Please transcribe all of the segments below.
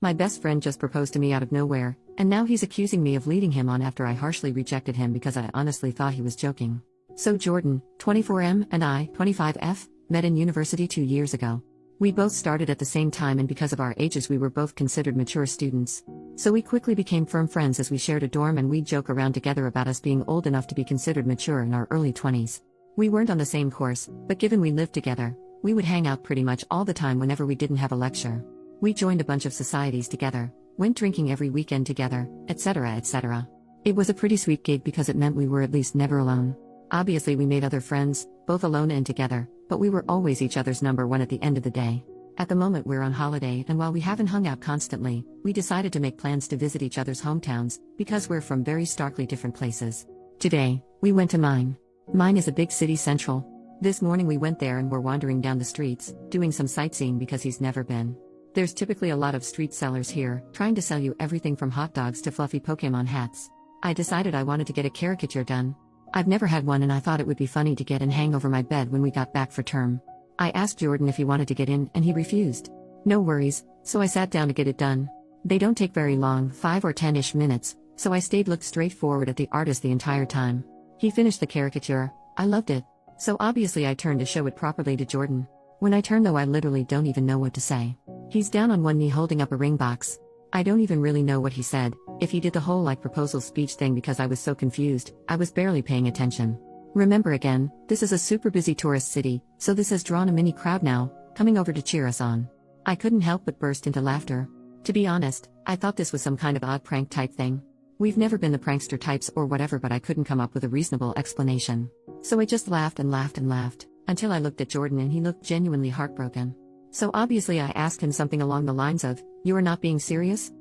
My best friend just proposed to me out of nowhere, and now he's accusing me of leading him on after I harshly rejected him because I honestly thought he was joking. So Jordan, 24M, and I, 25F, met in university 2 years ago. We both started at the same time, and because of our ages we were both considered mature students. So we quickly became firm friends as we shared a dorm, and we'd joke around together about us being old enough to be considered mature in our early 20s. We weren't on the same course, but given we lived together, we would hang out pretty much all the time whenever we didn't have a lecture. We joined a bunch of societies together, went drinking every weekend together, etc., etc. It was a pretty sweet gig because it meant we were at least never alone. Obviously we made other friends, both alone and together, but we were always each other's number one at the end of the day. At the moment we're on holiday, and while we haven't hung out constantly, we decided to make plans to visit each other's hometowns, because we're from very starkly different places. Today, we went to mine. Mine is a big city central. This morning we went there and were wandering down the streets, doing some sightseeing because he's never been. There's typically a lot of street sellers here, trying to sell you everything from hot dogs to fluffy Pokemon hats. I decided I wanted to get a caricature done. I've never had one, and I thought it would be funny to get and hang over my bed when we got back for term. I asked Jordan if he wanted to get in, and he refused. No worries, so I sat down to get it done. They don't take very long, 5 or 10-ish minutes, so I looked straight forward at the artist the entire time. He finished the caricature. I loved it. So obviously I turned to show it properly to Jordan. When I turn though, I literally don't even know what to say. He's down on one knee holding up a ring box. I don't even really know what he said, if he did the whole proposal speech thing, because I was so confused, I was barely paying attention. Remember again, this is a super busy tourist city, so this has drawn a mini crowd now, coming over to cheer us on. I couldn't help but burst into laughter. To be honest, I thought this was some kind of odd prank type thing. We've never been the prankster types or whatever, but I couldn't come up with a reasonable explanation. So I just laughed and laughed and laughed, until I looked at Jordan and he looked genuinely heartbroken. So obviously I asked him something along the lines of, "You are not being serious?"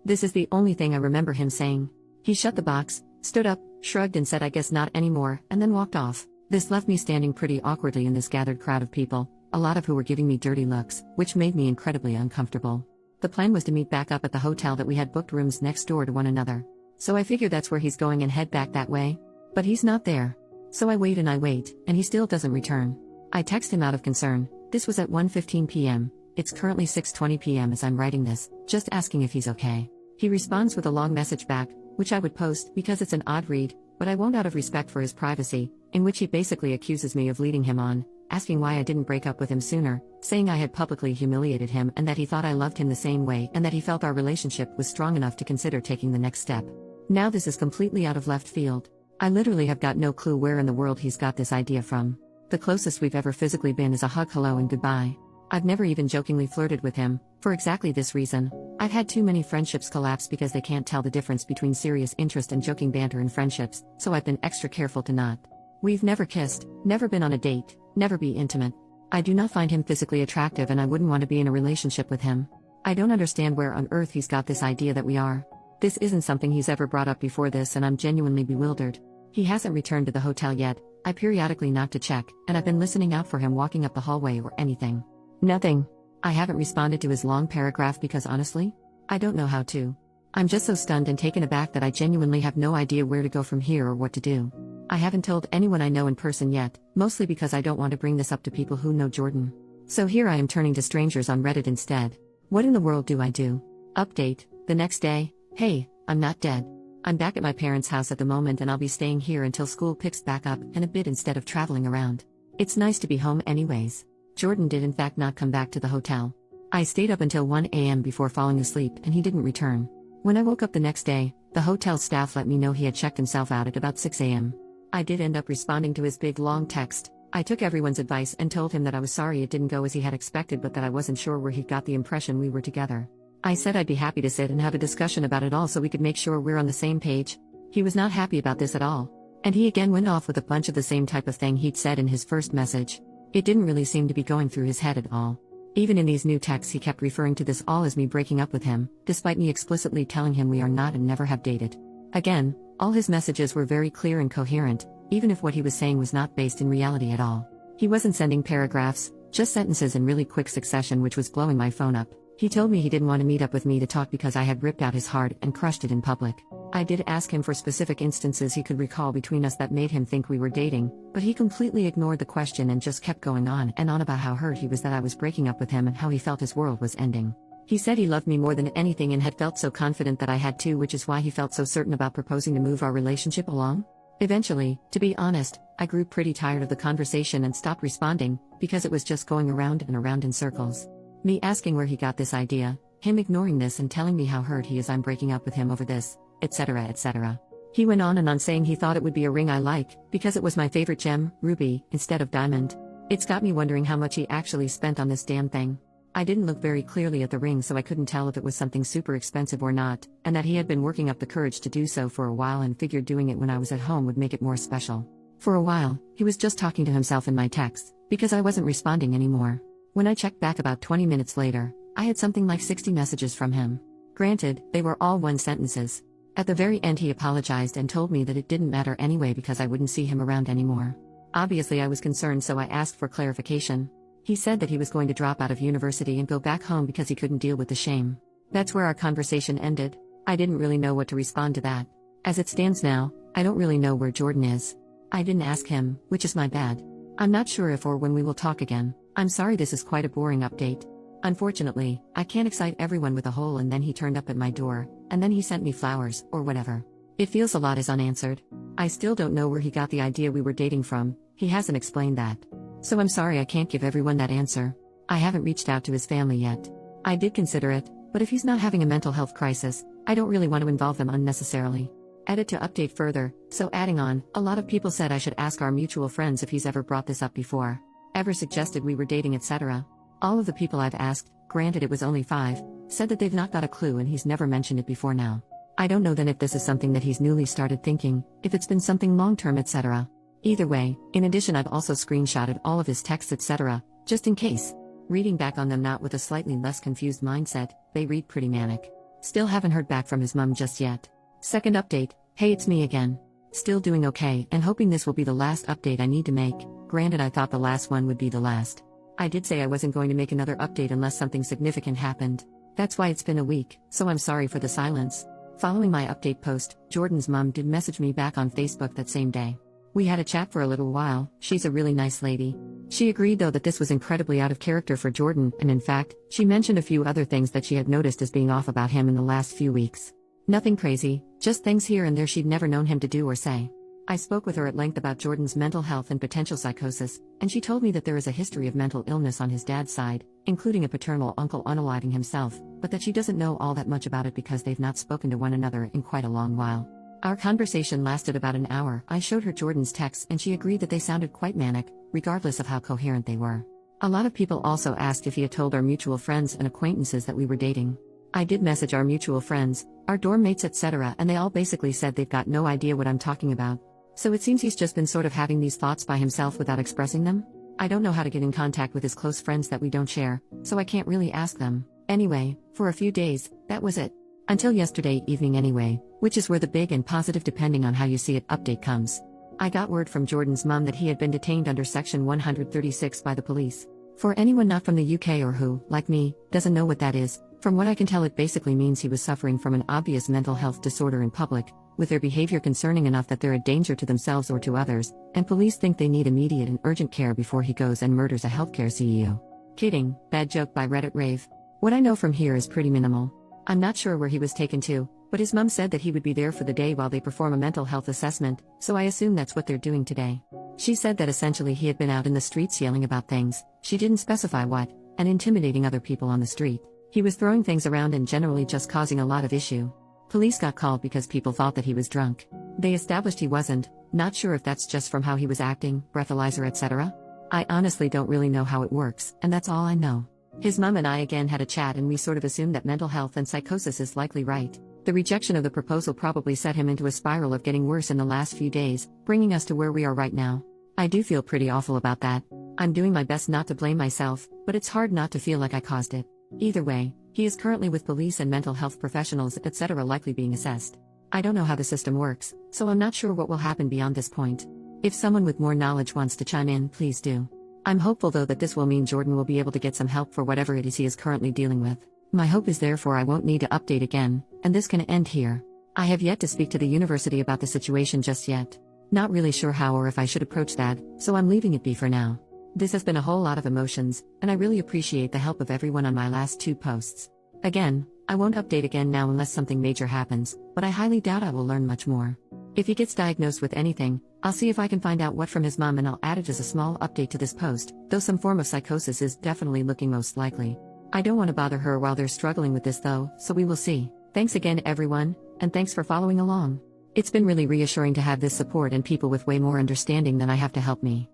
This is the only thing I remember him saying. He shut the box, stood up, shrugged and said, "I guess not anymore," and then walked off. This left me standing pretty awkwardly in this gathered crowd of people, a lot of who were giving me dirty looks, which made me incredibly uncomfortable. The plan was to meet back up at the hotel that we had booked rooms next door to one another. So I figure that's where he's going and head back that way. But he's not there. So I wait, and he still doesn't return. I text him out of concern. This was at 1:15 p.m. It's currently 6:20 p.m. as I'm writing this, just asking if he's okay. He responds with a long message back, which I would post because it's an odd read, but I won't out of respect for his privacy, in which he basically accuses me of leading him on, asking why I didn't break up with him sooner, saying I had publicly humiliated him and that he thought I loved him the same way and that he felt our relationship was strong enough to consider taking the next step. Now this is completely out of left field. I literally have got no clue where in the world he's got this idea from. The closest we've ever physically been is a hug, hello and goodbye. I've never even jokingly flirted with him, for exactly this reason. I've had too many friendships collapse because they can't tell the difference between serious interest and joking banter in friendships, so I've been extra careful to not. We've never kissed, never been on a date, never be intimate. I do not find him physically attractive and I wouldn't want to be in a relationship with him. I don't understand where on earth he's got this idea that we are. This isn't something he's ever brought up before this, and I'm genuinely bewildered. He hasn't returned to the hotel yet. I periodically knock to check, and I've been listening out for him walking up the hallway or anything. Nothing. I haven't responded to his long paragraph because honestly, I don't know how to. I'm just so stunned and taken aback that I genuinely have no idea where to go from here or what to do. I haven't told anyone I know in person yet, mostly because I don't want to bring this up to people who know Jordan. So here I am turning to strangers on Reddit instead. What in the world do I do? Update, the next day. Hey, I'm not dead. I'm back at my parents' house at the moment and I'll be staying here until school picks back up and a bit instead of traveling around. It's nice to be home anyways. Jordan did in fact not come back to the hotel. I stayed up until 1 a.m. before falling asleep and he didn't return. When I woke up the next day, the hotel staff let me know he had checked himself out at about 6 a.m. I did end up responding to his big long text. I took everyone's advice and told him that I was sorry it didn't go as he had expected, but that I wasn't sure where he got the impression we were together. I said I'd be happy to sit and have a discussion about it all so we could make sure we're on the same page. He was not happy about this at all. And he again went off with a bunch of the same type of thing he'd said in his first message. It didn't really seem to be going through his head at all. Even in these new texts he kept referring to this all as me breaking up with him, despite me explicitly telling him we are not and never have dated. Again, all his messages were very clear and coherent, even if what he was saying was not based in reality at all. He wasn't sending paragraphs, just sentences in really quick succession, which was blowing my phone up. He told me he didn't want to meet up with me to talk because I had ripped out his heart and crushed it in public. I did ask him for specific instances he could recall between us that made him think we were dating, but he completely ignored the question and just kept going on and on about how hurt he was that I was breaking up with him and how he felt his world was ending. He said he loved me more than anything and had felt so confident that I had too, which is why he felt so certain about proposing to move our relationship along. Eventually, to be honest, I grew pretty tired of the conversation and stopped responding, because it was just going around and around in circles. Me asking where he got this idea, him ignoring this and telling me how hurt he is I'm breaking up with him over this, etc. etc. He went on and on saying he thought it would be a ring I like, because it was my favorite gem, ruby, instead of diamond. It's got me wondering how much he actually spent on this damn thing. I didn't look very clearly at the ring, so I couldn't tell if it was something super expensive or not, and that he had been working up the courage to do so for a while and figured doing it when I was at home would make it more special. For a while, he was just talking to himself in my texts, because I wasn't responding anymore. When I checked back about 20 minutes later, I had something like 60 messages from him. Granted, they were all one sentences. At the very end he apologized and told me that it didn't matter anyway because I wouldn't see him around anymore. Obviously I was concerned, so I asked for clarification. He said that he was going to drop out of university and go back home because he couldn't deal with the shame. That's where our conversation ended. I didn't really know what to respond to that. As it stands now, I don't really know where Jordan is. I didn't ask him, which is my bad. I'm not sure if or when we will talk again. I'm sorry, this is quite a boring update. Unfortunately, I can't excite everyone with a whole and then he turned up at my door, and then he sent me flowers, or whatever. It feels a lot is unanswered. I still don't know where he got the idea we were dating from, he hasn't explained that. So I'm sorry I can't give everyone that answer. I haven't reached out to his family yet. I did consider it, but if he's not having a mental health crisis, I don't really want to involve them unnecessarily. Edit to update further, so adding on, a lot of people said I should ask our mutual friends if he's ever brought this up before. Ever suggested we were dating, etc. All of the people I've asked, granted it was only 5, said that they've not got a clue and he's never mentioned it before now. I don't know then if this is something that he's newly started thinking, if it's been something long-term, etc. Either way, in addition I've also screenshotted all of his texts, etc., just in case. Reading back on them not with a slightly less confused mindset, they read pretty manic. Still haven't heard back from his mum just yet. Second update, hey, it's me again. Still doing okay and hoping this will be the last update I need to make. Granted, I thought the last one would be the last. I did say I wasn't going to make another update unless something significant happened. That's why it's been a week, so I'm sorry for the silence. Following my update post, Jordan's mum did message me back on Facebook that same day. We had a chat for a little while. She's a really nice lady. She agreed though that this was incredibly out of character for Jordan, and in fact, she mentioned a few other things that she had noticed as being off about him in the last few weeks. Nothing crazy, just things here and there she'd never known him to do or say. I spoke with her at length about Jordan's mental health and potential psychosis, and she told me that there is a history of mental illness on his dad's side, including a paternal uncle unaliving himself, but that she doesn't know all that much about it because they've not spoken to one another in quite a long while. Our conversation lasted about an hour. I showed her Jordan's texts and she agreed that they sounded quite manic, regardless of how coherent they were. A lot of people also asked if he had told our mutual friends and acquaintances that we were dating. I did message our mutual friends, our dorm mates, etc., and they all basically said they've got no idea what I'm talking about. So it seems he's just been sort of having these thoughts by himself without expressing them. I don't know how to get in contact with his close friends that we don't share, so I can't really ask them. Anyway, for a few days, that was it. Until yesterday evening anyway, which is where the big and positive depending on how you see it update comes. I got word from Jordan's mum that he had been detained under Section 136 by the police. For anyone not from the UK or who, like me, doesn't know what that is, from what I can tell it basically means he was suffering from an obvious mental health disorder in public, with their behavior concerning enough that they're a danger to themselves or to others, and police think they need immediate and urgent care before he goes and murders a healthcare CEO. Kidding, bad joke by Reddit Rave. What I know from here is pretty minimal. I'm not sure where he was taken to, but his mum said that he would be there for the day while they perform a mental health assessment, so I assume that's what they're doing today. She said that essentially he had been out in the streets yelling about things, she didn't specify what, and intimidating other people on the street. He was throwing things around and generally just causing a lot of issue. Police got called because people thought that he was drunk. They established he wasn't, not sure if that's just from how he was acting, breathalyzer, etc. I honestly don't really know how it works, and that's all I know. His mum and I again had a chat and we sort of assumed that mental health and psychosis is likely right. The rejection of the proposal probably set him into a spiral of getting worse in the last few days, bringing us to where we are right now. I do feel pretty awful about that. I'm doing my best not to blame myself, but it's hard not to feel like I caused it. Either way, he is currently with police and mental health professionals, etc., likely being assessed. I don't know how the system works, so I'm not sure what will happen beyond this point. If someone with more knowledge wants to chime in, please do. I'm hopeful though that this will mean Jordan will be able to get some help for whatever it is he is currently dealing with. My hope is therefore I won't need to update again, and this can end here. I have yet to speak to the university about the situation just yet. Not really sure how or if I should approach that, so I'm leaving it be for now. This has been a whole lot of emotions, and I really appreciate the help of everyone on my last 2 posts. Again, I won't update again now unless something major happens, but I highly doubt I will learn much more. If he gets diagnosed with anything, I'll see if I can find out what from his mom and I'll add it as a small update to this post, though some form of psychosis is definitely looking most likely. I don't want to bother her while they're struggling with this though, so we will see. Thanks again everyone, and thanks for following along. It's been really reassuring to have this support and people with way more understanding than I have to help me.